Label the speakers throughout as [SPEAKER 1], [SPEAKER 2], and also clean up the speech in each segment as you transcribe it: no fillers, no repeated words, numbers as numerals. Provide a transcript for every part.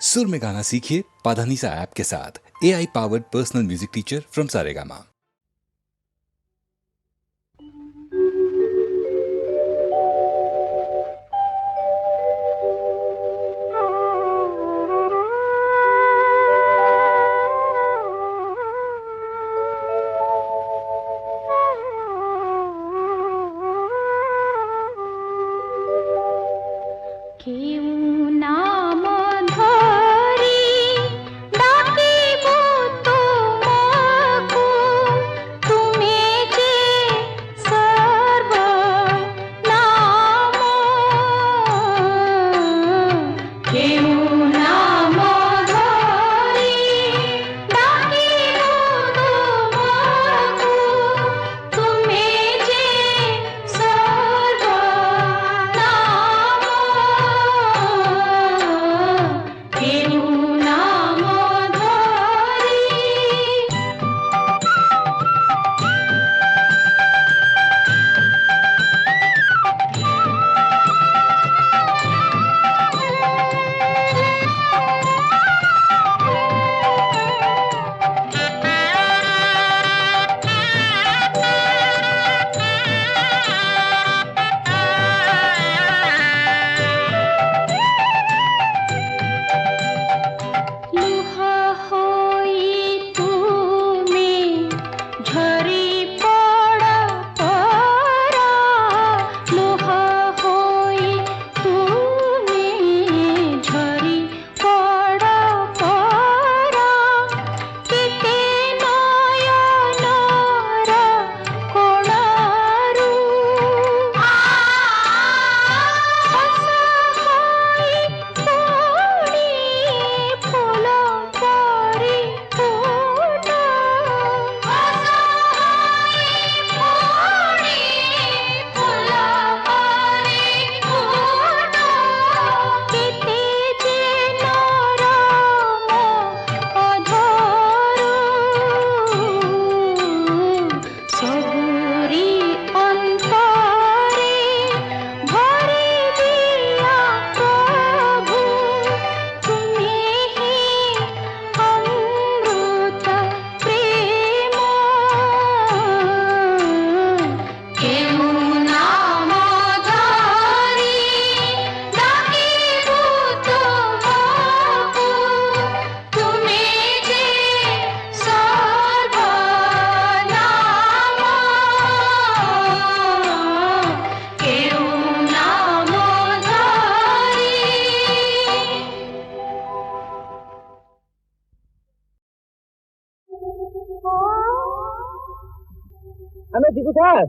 [SPEAKER 1] सुर में गाना सीखिए पाधानीसा ऐप के साथ। AI powered personal music teacher from Saregama.
[SPEAKER 2] हमें जीतू सर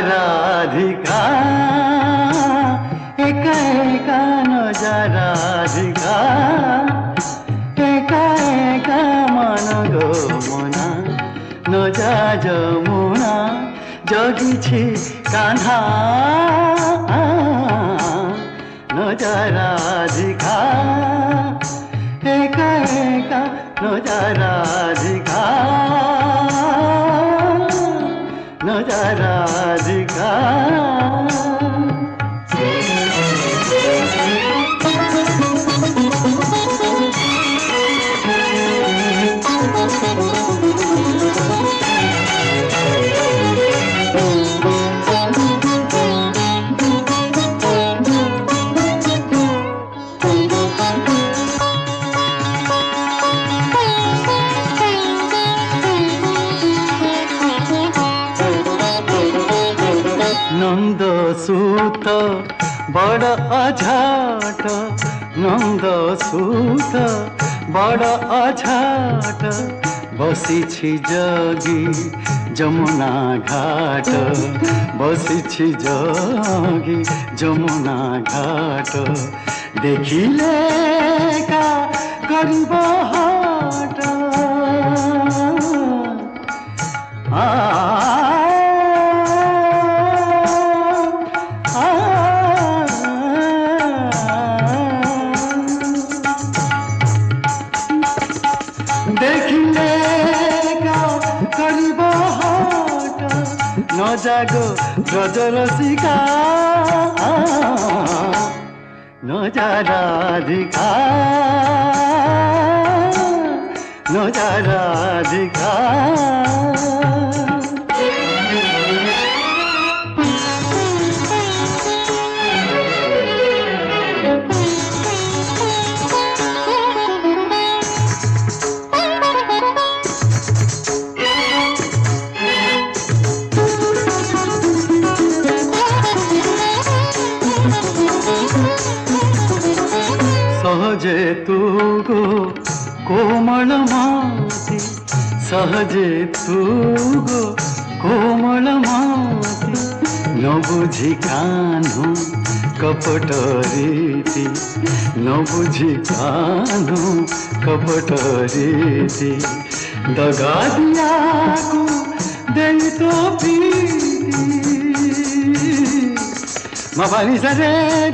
[SPEAKER 3] राधिका एका एका नजा राधिका एका एका मन गो मना नजा जमुना जगिछि कान्हा नजा राधिका एका एका नजा राधिका नजा राधिका नंद सूत बड़ अझाट नंद सूत बड़ अझाट बसिछि जगी जमुना घाट बसिछि जगी जमुना घाट देखिले का करिब हाट देखिले का करिब हाट न जागो ब्रजरसिका न जा राधिका न जा राधिका सहजे तू गो कोमल माती सहजे तू गो कोमल माती न बुझी कान्हु कपट रीति न बुझी कान्हु कपट रीति दगा दिया को दे तो प्रीति मबानी सरे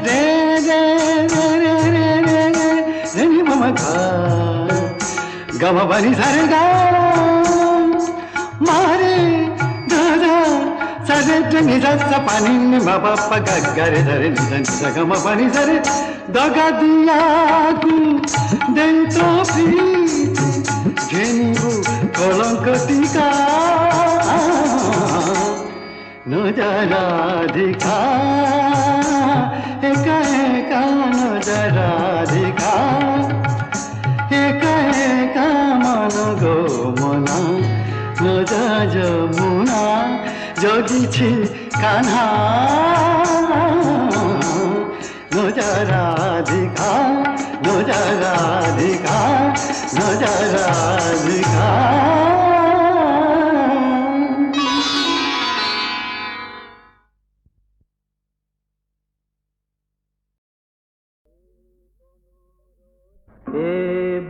[SPEAKER 3] दे दे दे रे रे रे रे रे मम गम बनी सरे गा मारे दादा सरे टंगी सा पानी में बाबा पगा गरे धरे निधन गम बनी सरे दगा दिया को दे तो प्रीति घेनिबु कलंक टीका न जा राधिका एका एका न जा राधिका एका एका मन गो मना न जा जमुना जगिछि कान्हा न जा राधिका न जा राधिका न जा राधिका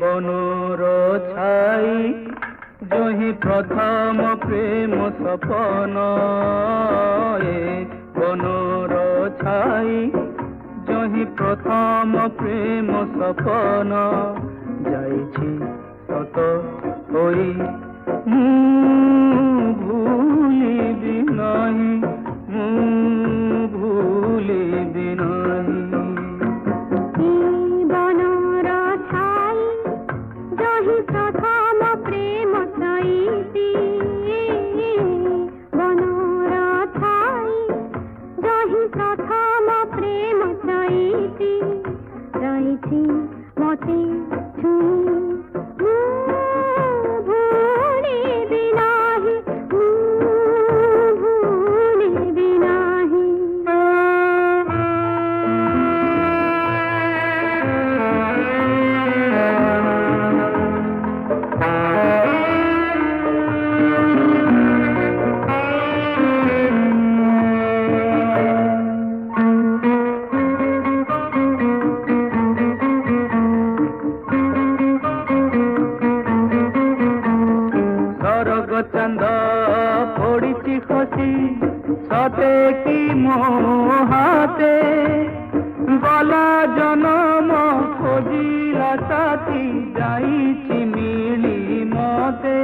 [SPEAKER 4] বনর ছাই জহি প্রথম প্রেম সপন এ বনর ছাই জহি যহি প্রথম প্রেম সপন যাইছি সত হই ভুলিবি নাহি ভুলিবি নাহি
[SPEAKER 5] বনর ছাই যহি প্রথম প্রেম সইতি বনর ছাই যহি প্রথম প্রেম সইতি যাইছি মতে ছুঁই ভুলিবি নাহি ভুলিবি নাহি
[SPEAKER 4] স্বর্গ চন্দ পড়িছি খসি সতে কি মোহাতে গলা জনম খোঁজিলা সাথী যাইছি মিলি মতে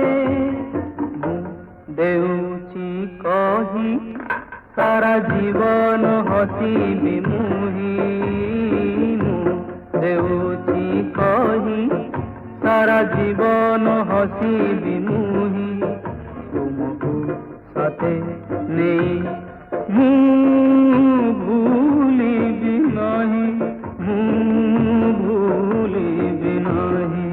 [SPEAKER 4] দেউছি কহি সারা জীবন হসিবি মুহি দেউছি কহি সারা জীবন হসিবি মুহি তুমকু সাথে নেই ভুলিবি নাহি ভুলিবি নাহি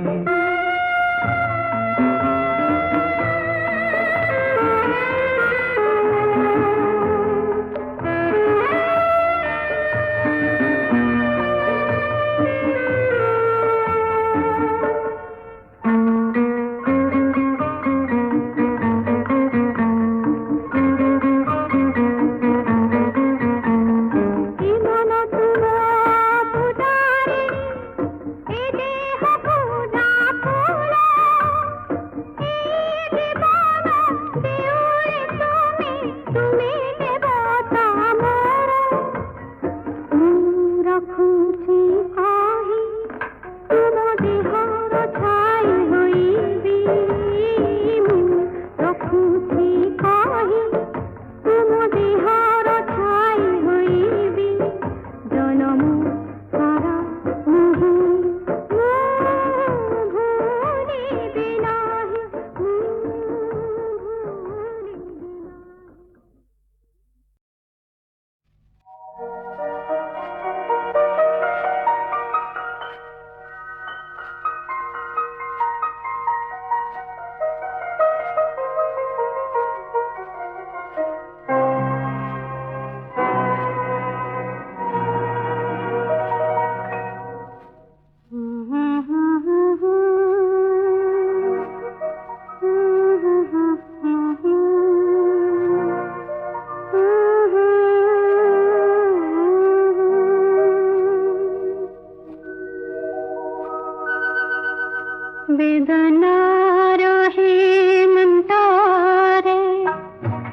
[SPEAKER 5] বেদনার হেমন্তারে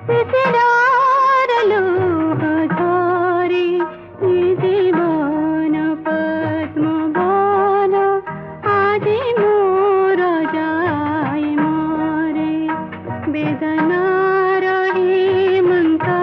[SPEAKER 5] বিসরার লোহ ধরে জীবন পদ্মবন আজি মোর যায় মরে বেদনার হেমন্তারে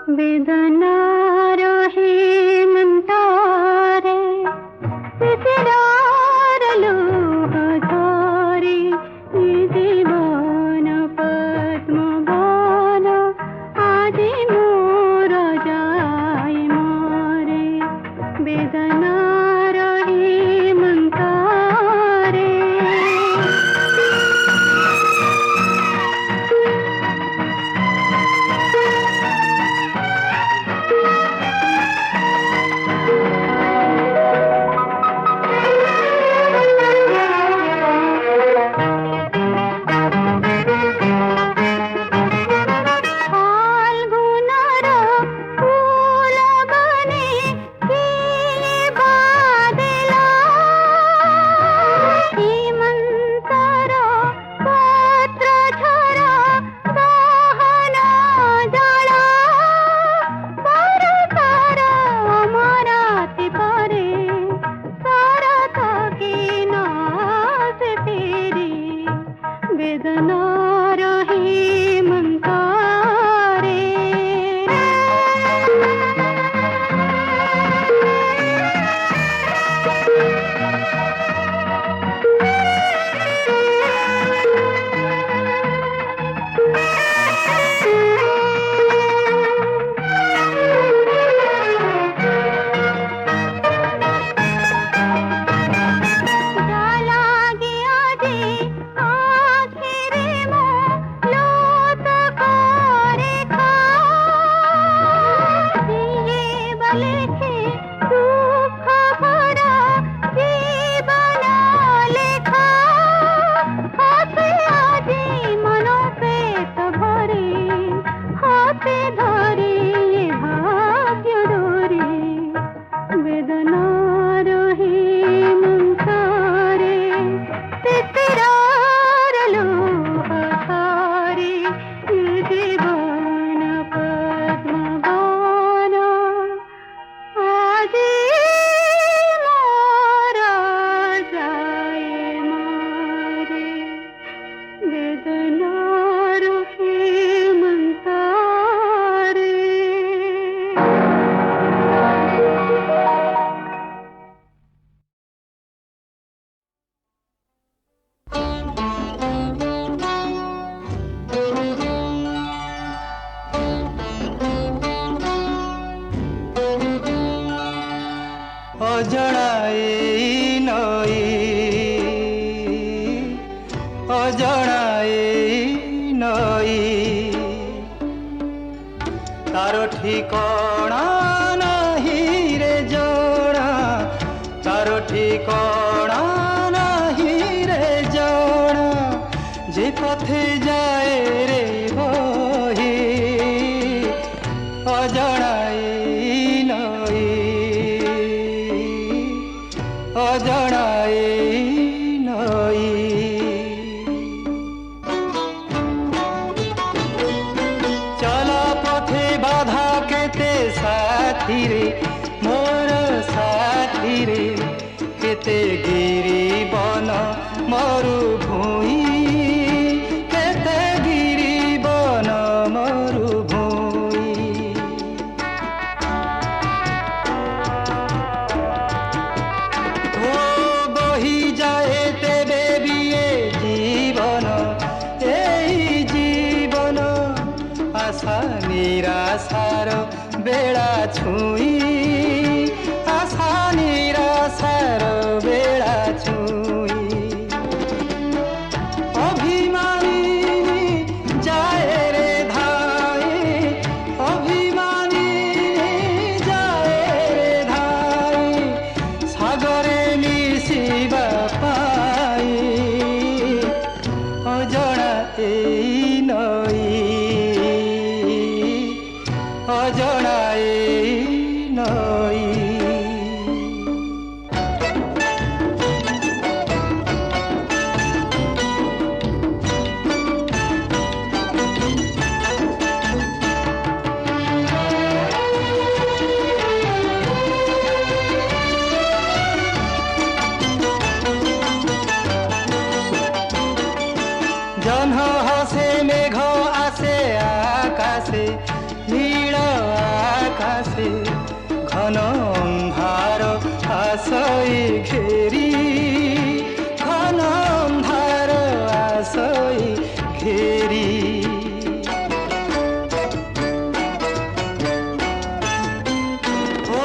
[SPEAKER 5] বেদনার হেমন্তারে শিশিরার লোহ ঝরে এ জীবন পদ্মবন আজি মোর যায় মরে বেদনার হেমন্তারে ফাল্গুনর ফুল বনে কে বাদলা হেমন্তর পত্র ঝরা দহন জলা বরষার অমরাতি পরে শরৎ কে নাচে ফিরে বেদনার হেমন্তারে লাগিয়া যে আখেরে মো লত করে দিয়ে বলেছে দুঃখ ভরা জীবন লেখা হাতে আজি মন পেট ভরে হাতে ধরে ভাগ্য দরে বেদনার হেমন্তারে শিশিরার লোহ ঝরে এ জীবন পদ্মবন আজি মোর যায় মরে বেদনার হেমন্তারে
[SPEAKER 3] অজଣା এই নই অজଣା এই নই তার ঠিকଣା নাহি রে জଣା তার ঠিকଣା নাহি রে জଣା যে পথে যায় রে বহি অজଣା এই নই অজଣା এই নই চলা পথে বাধা কেতে সাথীরে মোর সাথীরে কেতে গিরি বন মরু ভূই কেতে গিরি বন মরু ভূই ও বহি যায় তেবে বিয়ে জীবন এই জীবন আশা নিরাশার বেড়া ছুঁই আশা নিরাশার বেড়া ছুঁই অভিমানী যায় রে ধাই অভিমানী যায় রে ধাই সাগরে মিশিবা পাই অজଣା এই নই অজଣା এই নই ঘন অন্ধার আসই ঘেরি ঘন অন্ধার আসই ঘেরি ও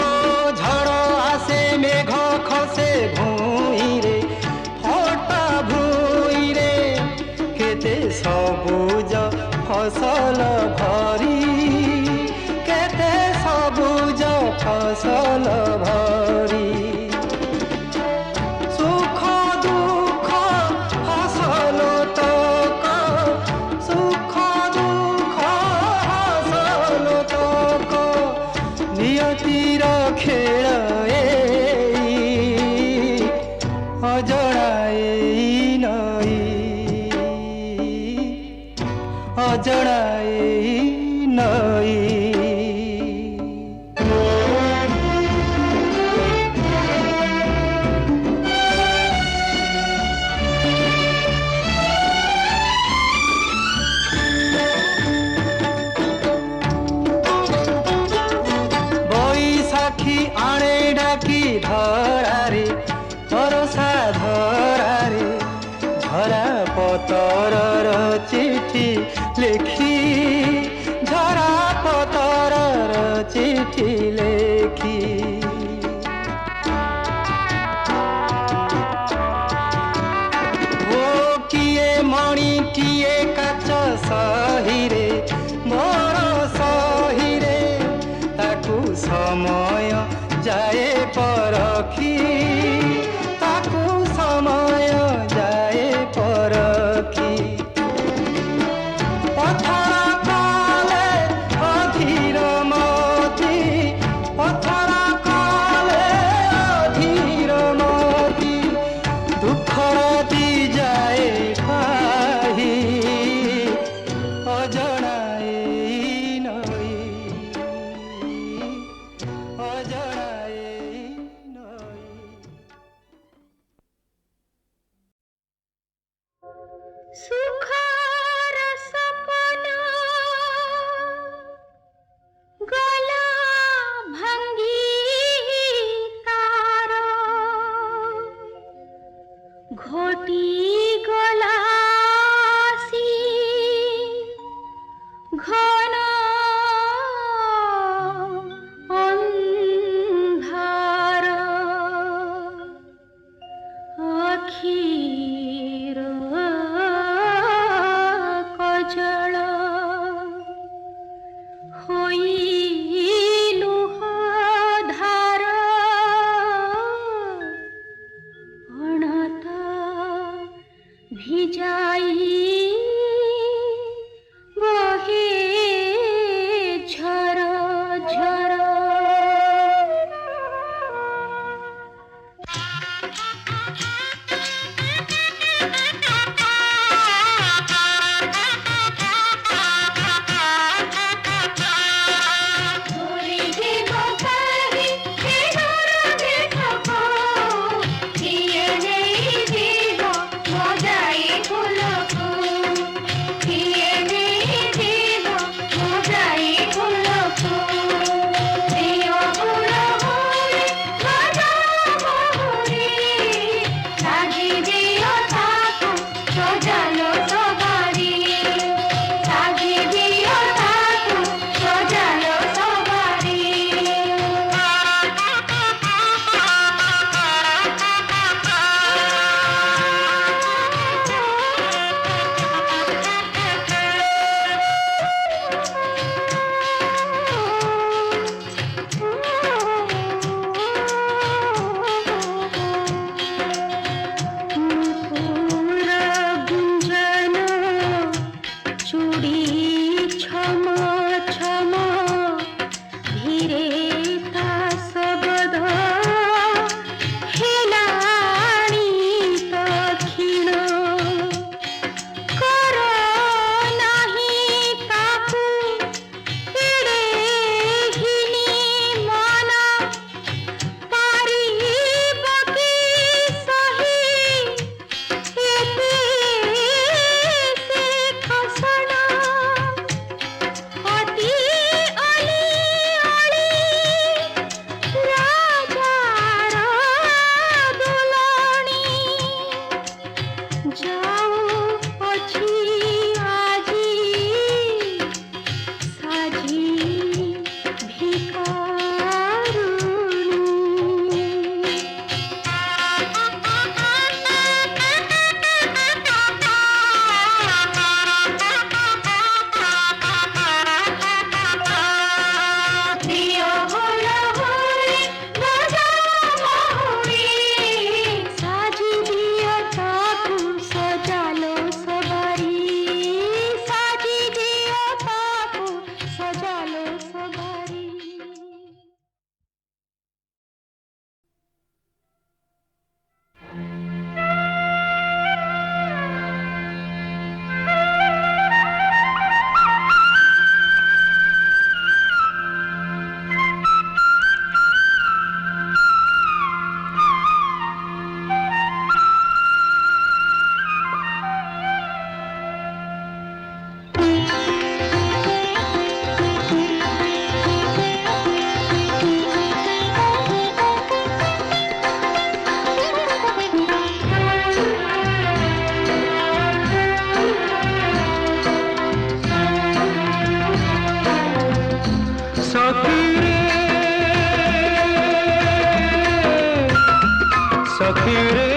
[SPEAKER 3] ঝড় আসে মেঘ খসে ভুঁইরে ফটা ভুঁইরে কেতে সবুজ ফসল ভরি কেতে সবুজ ফসল ভরি সুখ দুঃখ ফসল তক সুখ দুঃখ ফসল তক নিয়তির খেল অজଣା নই অজଣା নই বৈশাখী আণে ডাকি ধরারে বরষা ধরারে ঝরা পতরর চিঠি লেখি ঝরা পতরর চিঠি লেখি ও কিয়ে মণি কিয়ে কাচ সহিরে মোর সহিরে তাকু সময় যায় পরখি তাকু সময় যায় পরখি পথর কালে অধীর মতি পথর কালে অধীর মতি দুঃখ রাতি যায় পাহি অজଣା নই অজଣା নই
[SPEAKER 5] সুখর সপন গলা ভাঙ্গি তার ঘটি গলাসি ঘন অন্ধার আখির কজল হইলু ধার অণত ভিজাই বহে ঝর ঝর চলো সবারই।
[SPEAKER 4] সখী রে সখী রে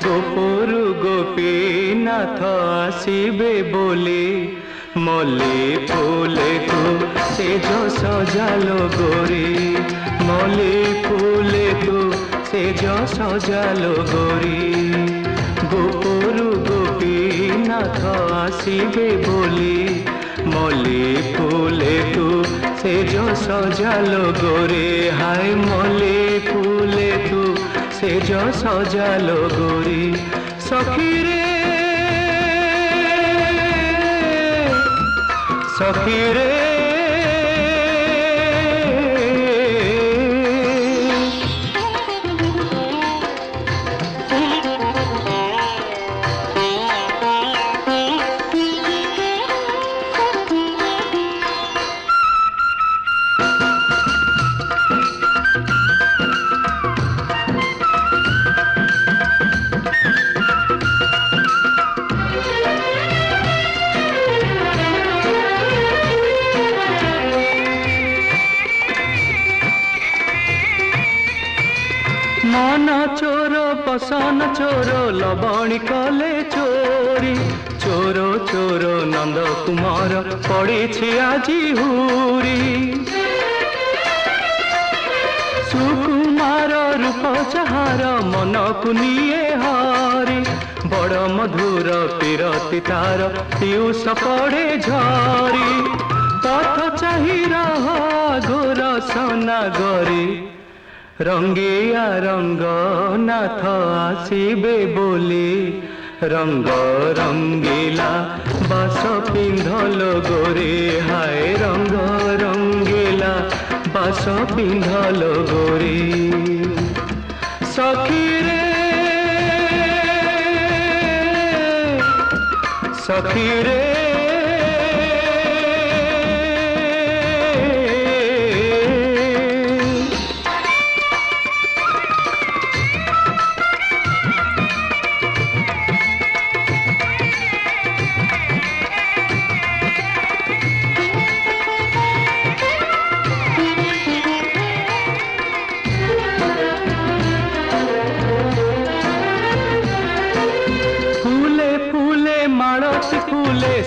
[SPEAKER 4] গোপরু গোপীনাথ আসিবে বলে মলে ফুলে তু সেজ সজালো গোরে মলে ফুলে তু সেজ সজালো গোরে গোপরু গোপীনাথ আসিবে বলে মলে ফুলে তু সেজ সজালো গোরে হায় মলে ফুলে তু সেজ সজালো গোরে সখী রে সখী রে मन चोर बसन चोर लवणी कले चोरी चोर चोर नंद कुमार पड़ी आजी हुरी सुकुमार रूप चाहार मन को निये हारी बड़ मधुर पीरती तार पीयूष पड़े झरी पथ चाही रहा घोर सोना गरी रंगिया रंगनाथ आसिबे बोली रंग रंगीला बास पिंधल गोरे हाय रंग रंगीला बास पिंधल गोरे सखी रे सखी रे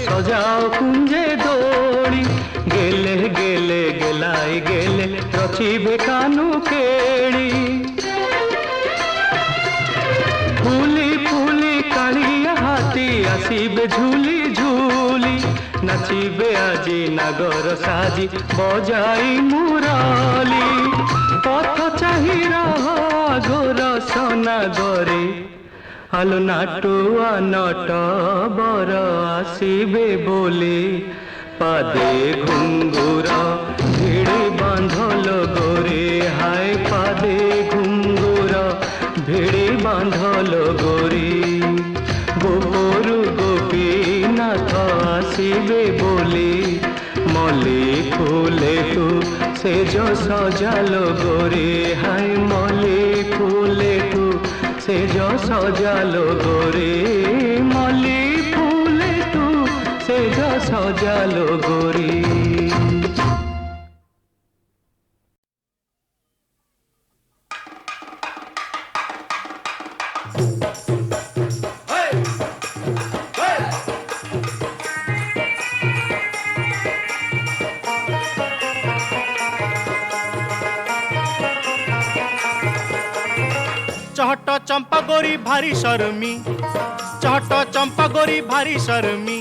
[SPEAKER 4] सजाओ कुंजे दौड़ी गेले गेले गेलाई गेले रचिबे कानू केड़ी फूली फूली कालिया हाथी आसिबे झूली झूली नाचिबे आजी नागर साजी बजाई मुराली पथ चाही रहा घोर सोना गरे आलो नाटुआ नट बर आसिबे बोले पादे घुंगुर भिड़ी बांधल गोरे हाय पादे घुंगुर भिड़ी बांधल गोरे गोपरु गोपीनाथ आसिबे बोले मले फूले तू सेज सजालो गोरे हाय मले फूले तू सेज सजालो गोरे मली फूले तू सेज सजालो गोरे
[SPEAKER 6] चहट चंपा गोरी भारी शर्मी
[SPEAKER 4] चट चंपा गोरी भारी शर्मी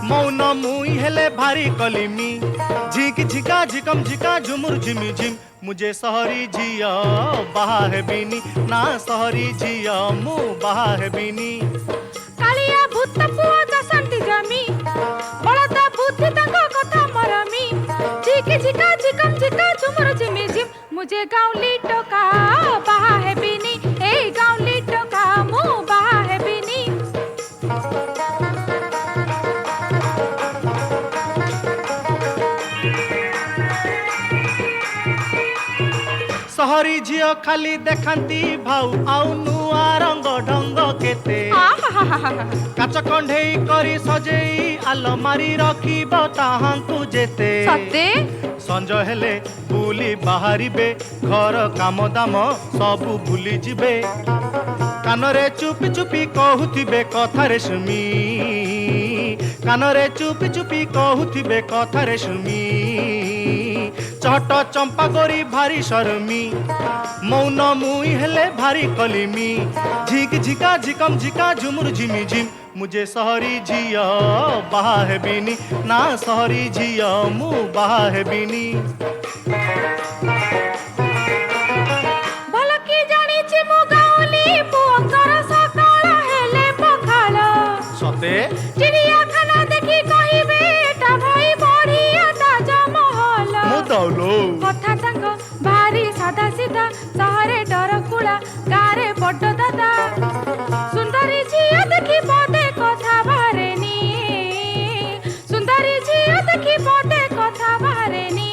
[SPEAKER 4] मौन मुई हेले भारी कलिमी झिक झिका झिकम झिका झुमुर झिमी झिम मुझे सहरी झिया बाहा हेबिनी ना सहरी झिया मु बाहा हेबिनी
[SPEAKER 5] कालिया भूत पुआ दसंती जमी बळदा बुद्धि तंग कथा मरमी झिक झिका झिकम झिका झुमुर झिमी झिम मुझे गाउली टोका बाहा हेबिनी ए गाउली टोका मु बाहा हेबिनी
[SPEAKER 4] सहरी झियो खाली देखांती भाऊ आउ नुआ रंग ढंग केते काच कंढेई करी सजेई आलमारी रखिब ताहांकु जेते
[SPEAKER 5] सते
[SPEAKER 4] संज हेले बुली बाहरिबे घर काम दाम सबु भूली जिबे कानरे चुपी चुपी कहूथिबे कथारे सुमी कानरे चुपी चुपी कहूथिबे कथारे सुमी चट चंपा गोरी भारी शर्मी मौन मुई हेले भारी कलिमी झिक झिका झिकम झिका झुमुर झिमी झिम मुझे सहरी झिया बाहा हेबिनी ना सहरी झिया मु बाहा हेबिनी
[SPEAKER 5] भल की जानिछि मु गाउली पुअकर सकाळ हेले पखाळ
[SPEAKER 4] सते
[SPEAKER 5] चिड़ियाखाना देखि कहिबे एटा भाई बढ़िया ताजा महल
[SPEAKER 4] मु दौलो
[SPEAKER 5] कथा तांग भारी सादा सीधा सहरे डर कुला गारे बड्ड दादा सुंदरी झिया देखि पदे कथा बारेनी सुंदरी झिया देखि पदे कथा बारेनी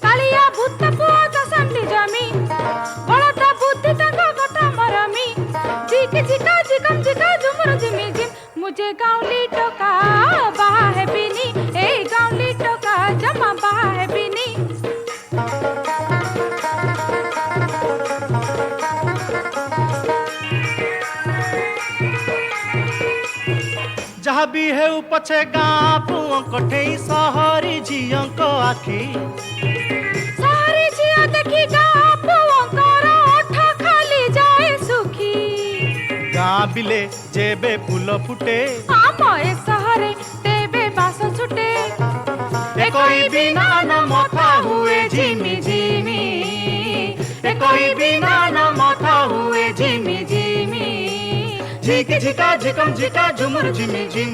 [SPEAKER 5] कालिया भूत पुआ दसंती जमी बळदा बुद्धि तंग कथा मरमी झिक झिका झिकम झिका झुमुर झिमी झिम मुझे गाउली टोका बाहा हेबिनी ए गाउली टोका जमा बाहा हेबिनी
[SPEAKER 4] जहाँ भी है पछे गाँ पुओं कठेई सहरी झियंक आखी
[SPEAKER 5] सारी झिया देखि गाँ पुअंकर ओठ खाली जाए सुखी
[SPEAKER 4] गाँ बिले जेबे फूल फुटे
[SPEAKER 5] आम ए सहरे तेबे बास छुटे
[SPEAKER 4] कोई बिना न मथा हुए झिमी झिमी कोई बिना न मथा हुए झिमी झिमी झिक झिका झिकम झिका झुमुर झिमी झिम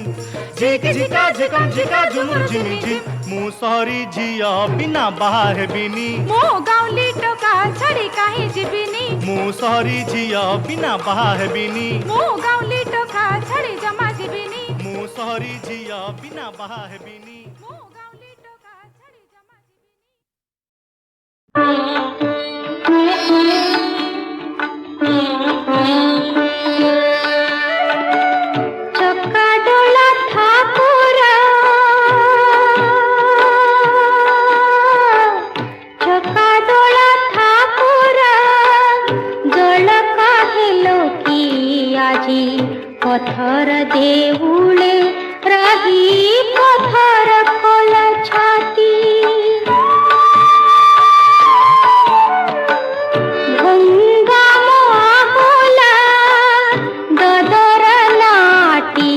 [SPEAKER 4] झिक झिका झिकम झिका झुमुर झिमी झिम मु सहरी झिया बिना बाहा हेबिनी
[SPEAKER 5] मो गाउली टोका छड़ी काहे जिबिनी
[SPEAKER 4] मु सहरी झिया बिना बाहा हेबिनी
[SPEAKER 5] मो गाउली टोका छड़ी जमा जिबिनी
[SPEAKER 4] मु सहरी झिया बिना बाहा हेबिनी
[SPEAKER 5] मो गाउली टोका छड़ी जमा चक्का डोला ठाकुरा चक्का डोला ठाकुरा जल काहेलो की आजी पथर देउले रही पथर खोल छाती भंगा मोला ददर नाटी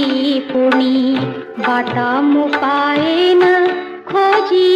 [SPEAKER 5] पुणी बाटा मुपाएन खोजी